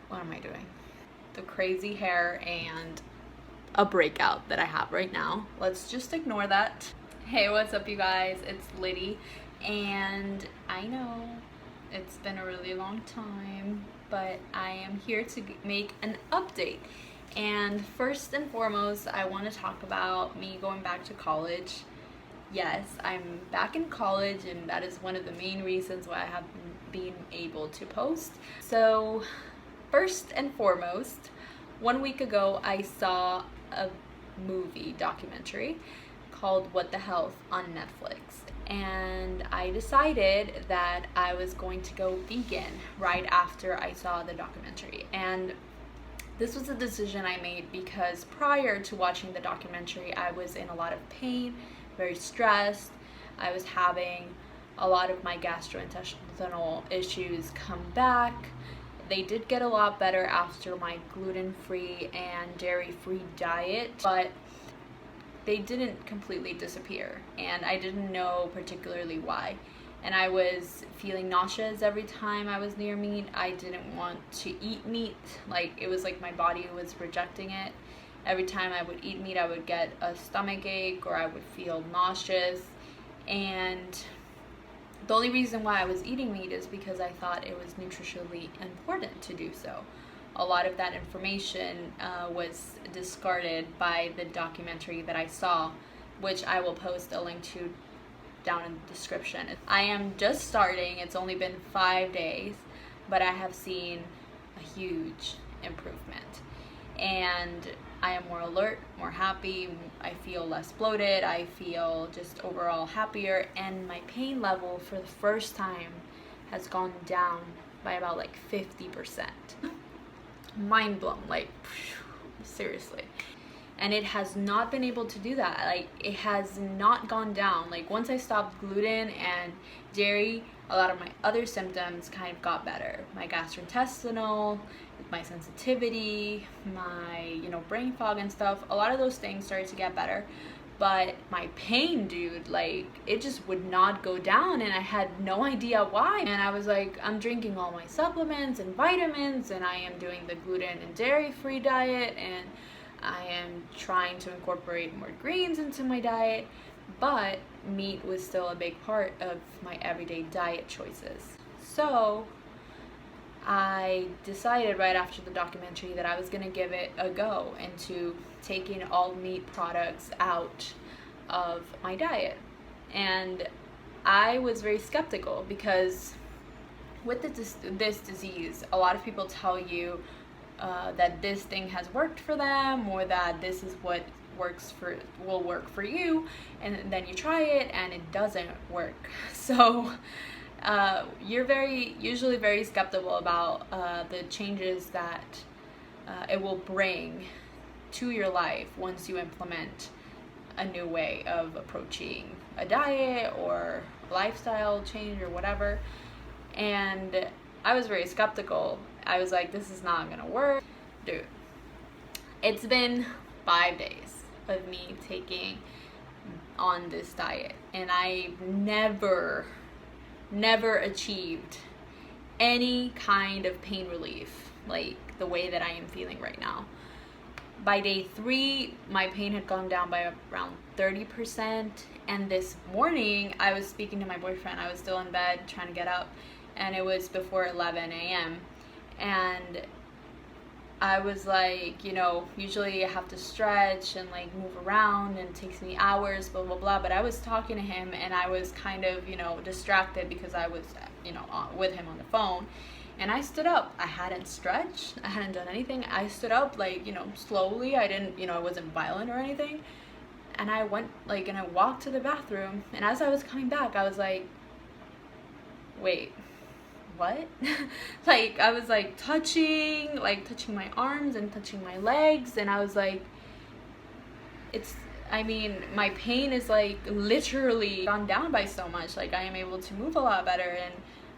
What am I doing? The crazy hair and a breakout that I have right now. Let's just ignore that. Hey, what's up, you guys? It's Liddy, and I know it's been a really long time, but I am here to make an update. And first and foremost, I want to talk about me going back to college. Yes, I'm back in college, and that is one of the main reasons why I haven't been able to post. So, first and foremost, 1 week ago I saw a movie documentary called What the Health on Netflix, and I decided that I was going to go vegan right after I saw the documentary. And this was a decision I made because prior to watching the documentary, I was in a lot of pain, very stressed. I was having a lot of my gastrointestinal issues come back. They did get a lot better after my gluten-free and dairy-free diet, but they didn't completely disappear, and I didn't know particularly why. And I was feeling nauseous every time I was near meat. I didn't want to eat meat. Like, it was like my body was rejecting it. Every time I would eat meat, I would get a stomach ache or I would feel nauseous. And the only reason why I was eating meat is because I thought it was nutritionally important to do so. A lot of that information was discarded by the documentary that I saw, which I will post a link to down in the description. I am just starting. It's only been 5 days, but I have seen a huge improvement. And I am more alert, more happy. I feel less bloated. I feel just overall happier. And my pain level for the first time has gone down by about like 50%. Mind blown, like, seriously. And it has not been able to do that. Like, it has not gone down. Like, once I stopped gluten and dairy, a lot of my other symptoms kind of got better. My gastrointestinal, my sensitivity, my, brain fog and stuff, a lot of those things started to get better. But my pain, dude, like, it just would not go down, and I had no idea why. And I was like, I'm drinking all my supplements and vitamins, and I am doing the gluten and dairy-free diet, and I am trying to incorporate more greens into my diet, but meat was still a big part of my everyday diet choices. So I decided right after the documentary that I was going to give it a go into taking all meat products out of my diet. And I was very skeptical because with this disease, a lot of people tell you that this thing has worked for them, or that this is what will work for you, and then you try it and it doesn't work. So you're usually very skeptical about the changes that it will bring to your life once you implement a new way of approaching a diet or lifestyle change or whatever. And I was very skeptical. I was like, this is not gonna work. Dude, it's been 5 days of me taking on this diet, and I've never achieved any kind of pain relief like the way that I am feeling right now. By day 3, my pain had gone down by around 30%, and this morning I was speaking to my boyfriend. I was still in bed trying to get up, and it was before 11 a.m. and I was like, usually I have to stretch and like move around, and it takes me hours, blah, blah, blah. But I was talking to him, and I was kind of, distracted because I was, with him on the phone. And I stood up. I hadn't stretched. I hadn't done anything. I stood up, like, slowly. I didn't, I wasn't violent or anything. And I went, like, and I walked to the bathroom. And as I was coming back, I was like, wait, what? Like, I was like touching my arms and touching my legs, and I was like, my pain is like literally gone down by so much. Like, I am able to move a lot better, and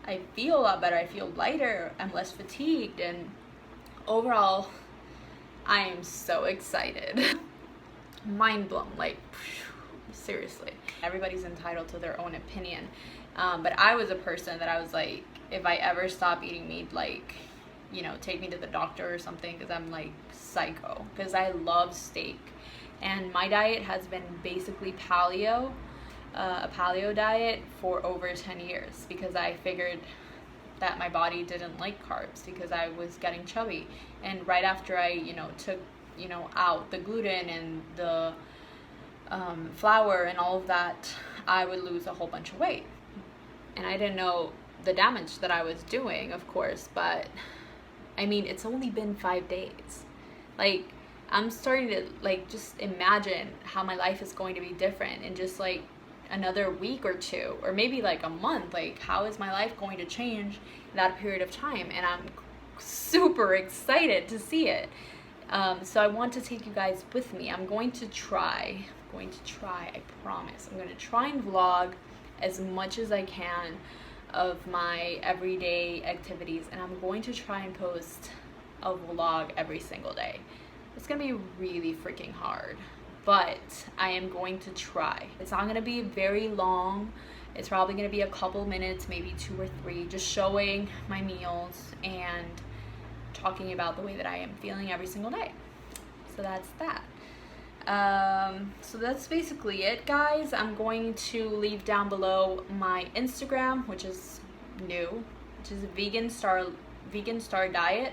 I feel a lot better. I feel lighter. I'm less fatigued, and overall I am so excited. Mind blown, like, seriously. Everybody's entitled to their own opinion, but I was a person that I was like, if I ever stop eating meat, like, you know, take me to the doctor or something, because I'm like psycho, because I love steak. And my diet has been basically paleo, a paleo diet for over 10 years, because I figured that my body didn't like carbs because I was getting chubby. And right after I, you know, took, you know, out the gluten and the flour and all of that, I would lose a whole bunch of weight. And I didn't know the damage that I was doing, of course, but I mean, it's only been 5 days. Like, I'm starting to like just imagine how my life is going to be different in just like another week or two, or maybe like a month. Like, how is my life going to change in that period of time? And I'm super excited to see it. So I want to take you guys with me. I'm going to try, I promise. I'm going to try and vlog as much as I can of my everyday activities, and I'm going to try and post a vlog every single day. It's gonna be really freaking hard, but I am going to try. It's not gonna be very long. It's probably gonna be a couple minutes, maybe 2 or 3, just showing my meals and talking about the way that I am feeling every single day. So that's that. So that's basically it, guys. I'm going to leave down below my Instagram, which is new, which is Vegan Star Diet.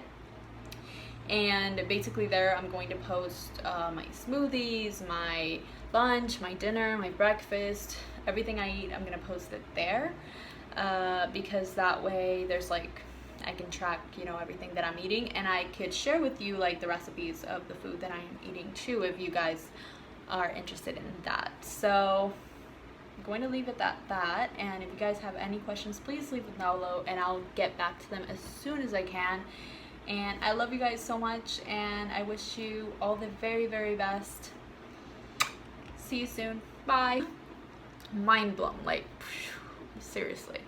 And basically there I'm going to post my smoothies, my lunch, my dinner, my breakfast, everything I eat. I'm gonna post it there, because that way there's like, I can track, you know, everything that I'm eating, and I could share with you like the recipes of the food that I am eating too, if you guys are interested in that. So I'm going to leave it at that, and if you guys have any questions, please leave them down below and I'll get back to them as soon as I can. And I love you guys so much, and I wish you all the very, very best. See you soon. Bye. Mind blown, like, seriously.